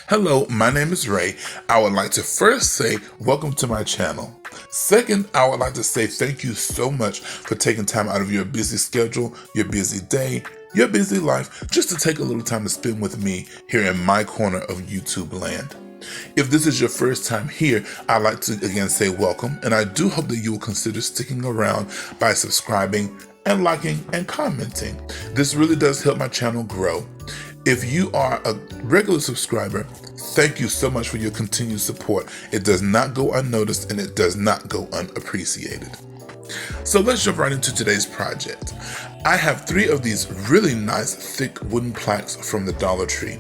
Hello, my name is Ray. I would like to first say welcome to my channel. Second, I would like to say thank you so much for taking time out of your busy schedule, your busy day, your busy life, just to take a little time to spend with me here in my corner of YouTube land. If this is your first time here, I'd like to again say welcome, and I do hope that you will consider sticking around by subscribing and liking and commenting. This really does help my channel grow. If you are a regular subscriber, thank you so much for your continued support. It does not go unnoticed and it does not go unappreciated. So let's jump right into today's project. I have 3 of these really nice thick wooden plaques from the Dollar Tree,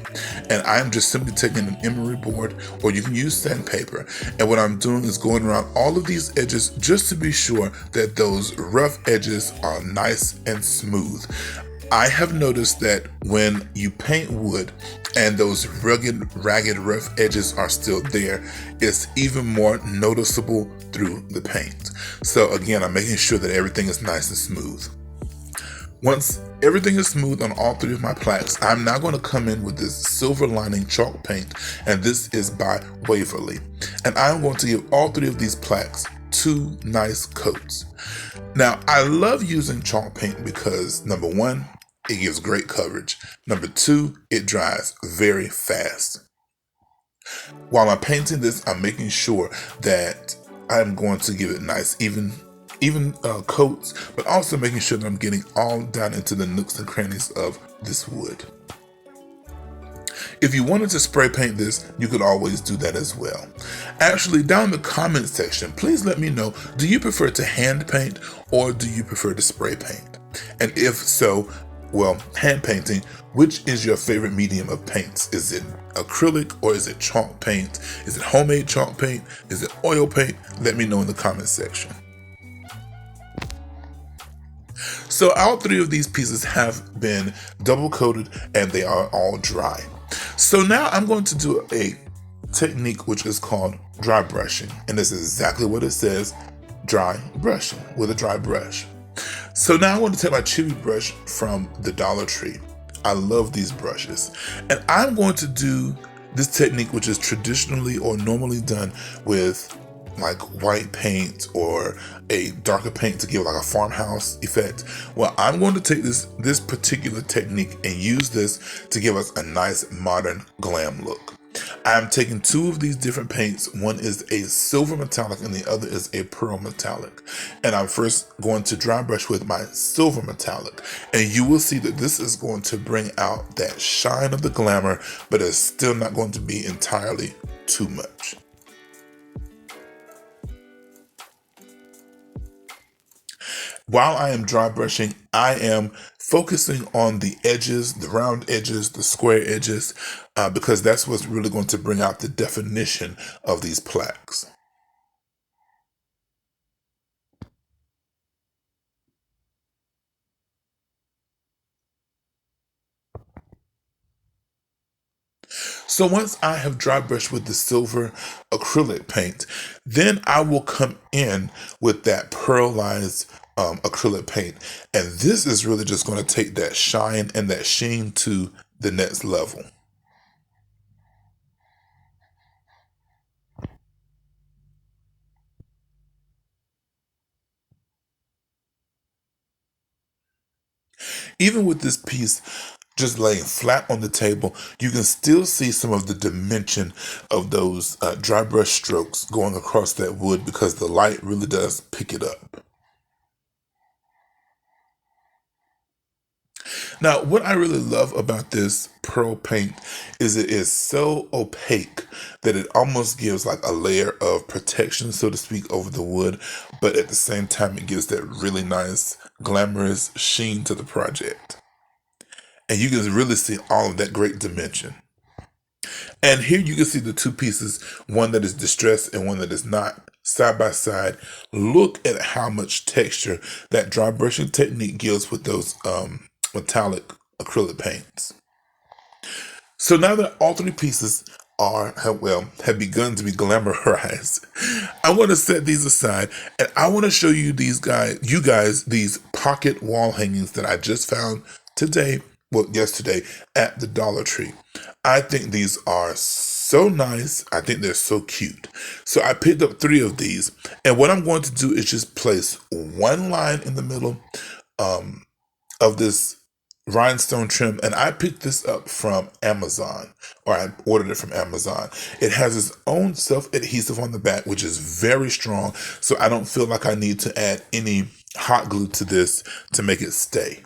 and I am just simply taking an emery board, or you can use sandpaper, and what I'm doing is going around all of these edges just to be sure that those rough edges are nice and smooth. I have noticed that when you paint wood and those rugged, ragged, rough edges are still there, it's even more noticeable through the paint. So again, I'm making sure that everything is nice and smooth. Once everything is smooth on all 3 of my plaques, I'm now going to come in with this silver lining chalk paint, and this is by Waverly. And I'm going to give all 3 of these plaques 2 nice coats. Now, I love using chalk paint because number 1, it gives great coverage. Number 2, it dries very fast. While I'm painting this, I'm making sure that I'm going to give it nice, even coats, but also making sure that I'm getting all down into the nooks and crannies of this wood. If you wanted to spray paint this, you could always do that as well. Actually, down in the comment section, please let me know, do you prefer to hand paint or do you prefer to spray paint? And if so, well, hand painting, which is your favorite medium of paints? Is it acrylic or is it chalk paint? Is it homemade chalk paint? Is it oil paint? Let me know in the comment section. So all 3 of these pieces have been double coated and they are all dry. So now I'm going to do a technique which is called dry brushing. And this is exactly what it says, dry brushing with a dry brush. So now I'm going to take my chibi brush from the Dollar Tree. I love these brushes. And I'm going to do this technique which is traditionally or normally done with like white paint or a darker paint to give like a farmhouse effect. Well, I'm going to take this particular technique and use this to give us a nice modern glam look. I'm taking 2 of these different paints. One is a silver metallic and the other is a pearl metallic. And I'm first going to dry brush with my silver metallic. And you will see that this is going to bring out that shine of the glamour, but it's still not going to be entirely too much. While I am dry brushing, I am focusing on the edges, the round edges, the square edges, because that's what's really going to bring out the definition of these plaques. So once I have dry brushed with the silver acrylic paint, then I will come in with that pearlized acrylic paint. And this is really just going to take that shine and that sheen to the next level. Even with this piece just laying flat on the table, you can still see some of the dimension of those dry brush strokes going across that wood because the light really does pick it up. Now, what I really love about this pearl paint is it is so opaque that it almost gives like a layer of protection, so to speak, over the wood, but at the same time, it gives that really nice, glamorous sheen to the project. And you can really see all of that great dimension. And here you can see the 2 pieces, one that is distressed and one that is not, side by side. Look at how much texture that dry brushing technique gives with those metallic acrylic paints. So now that all 3 pieces have begun to be glamorized, I want to set these aside and I want to show you you guys, these pocket wall hangings that I just found yesterday at the Dollar Tree. I think these are so nice. I think they're so cute. So I picked up 3 of these, and what I'm going to do is just place one line in the middle of this rhinestone trim, and I picked this up from Amazon, or I ordered it from Amazon. It has its own self-adhesive on the back, which is very strong, so I don't feel like I need to add any hot glue to this to make it stay.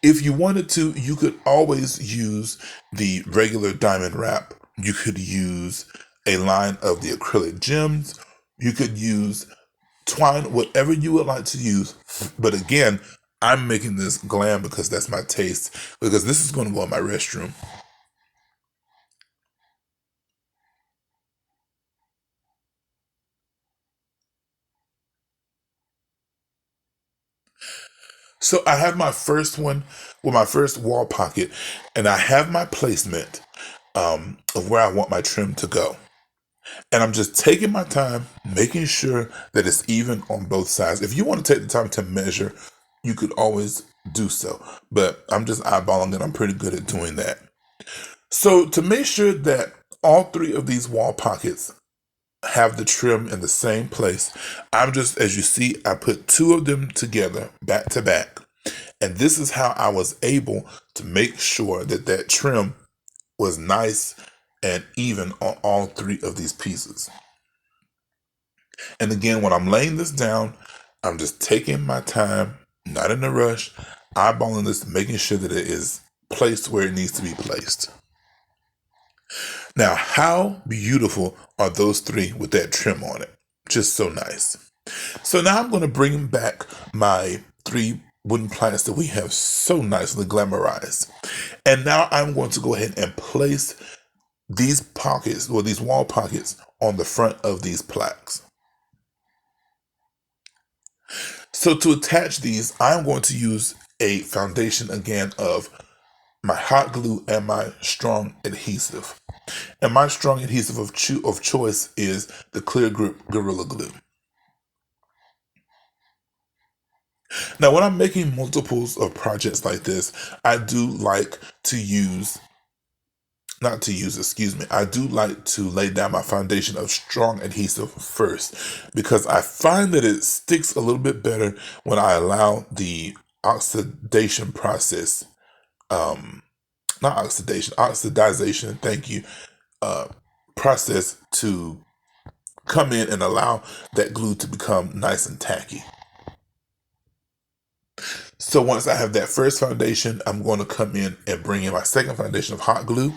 If you wanted to, you could always use the regular diamond wrap. You could use a line of the acrylic gems. You could use twine, whatever you would like to use. But again, I'm making this glam because that's my taste, because this is going to go in my restroom. So I have my first one with my first wall pocket, and I have my placement of where I want my trim to go. And I'm just taking my time, making sure that it's even on both sides. If you want to take the time to measure, you could always do so. But I'm just eyeballing it. I'm pretty good at doing that. So to make sure that all 3 of these wall pockets have the trim in the same place, I'm just, as you see, I put 2 of them together back to back. And this is how I was able to make sure that that trim was nice and even on all 3 of these pieces. And again, when I'm laying this down, I'm just taking my time, not in a rush, eyeballing this, making sure that it is placed where it needs to be placed. Now, how beautiful are those 3 with that trim on it? Just so nice. So now I'm going to bring back my 3 wooden planks that we have so nicely glamorized. And now I'm going to go ahead and place these pockets, or these wall pockets, on the front of these plaques. So to attach these, I'm going to use a foundation again of my hot glue and my strong adhesive. And my strong adhesive of choice is the Clear Grip Gorilla Glue. Now, when I'm making multiples of projects like this, I do like to I do like to lay down my foundation of strong adhesive first, because I find that it sticks a little bit better when I allow the oxidation process, oxidization, thank you, process to come in and allow that glue to become nice and tacky. So once I have that first foundation, I'm going to come in and bring in my second foundation of hot glue.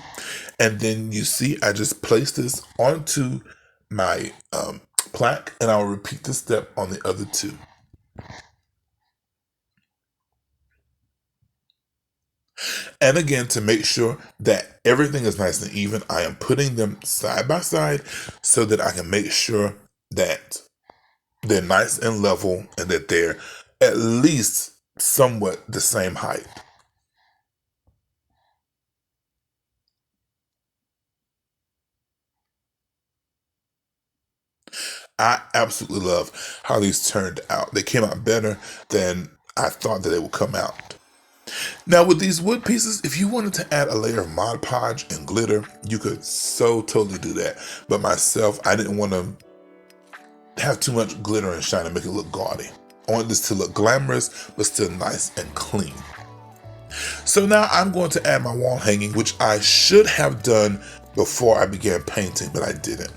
And then you see, I just place this onto my plaque, and I'll repeat this step on the other 2. And again, to make sure that everything is nice and even, I am putting them side by side so that I can make sure that they're nice and level and that they're at least somewhat the same height. I absolutely love how these turned out. They came out better than I thought that they would come out. Now with these wood pieces, if you wanted to add a layer of Mod Podge and glitter, you could so totally do that. But myself, I didn't want to have too much glitter and shine and make it look gaudy. I want this to look glamorous, but still nice and clean. So now I'm going to add my wall hanging, which I should have done before I began painting, but I didn't.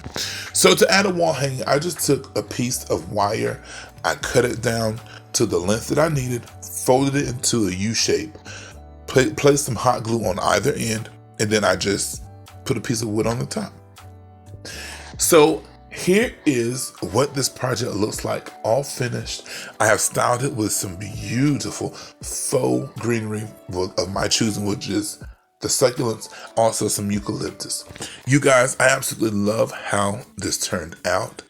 So to add a wall hanging, I just took a piece of wire, I cut it down to the length that I needed, folded it into a U shape, placed some hot glue on either end, and then I just put a piece of wood on the top. So here is what this project looks like, all finished. I have styled it with some beautiful faux greenery of my choosing, which is the succulents, also some eucalyptus. You guys, I absolutely love how this turned out.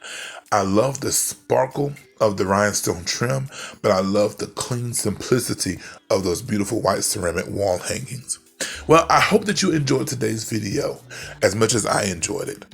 I love the sparkle of the rhinestone trim, but I love the clean simplicity of those beautiful white ceramic wall hangings. Well, I hope that you enjoyed today's video as much as I enjoyed it.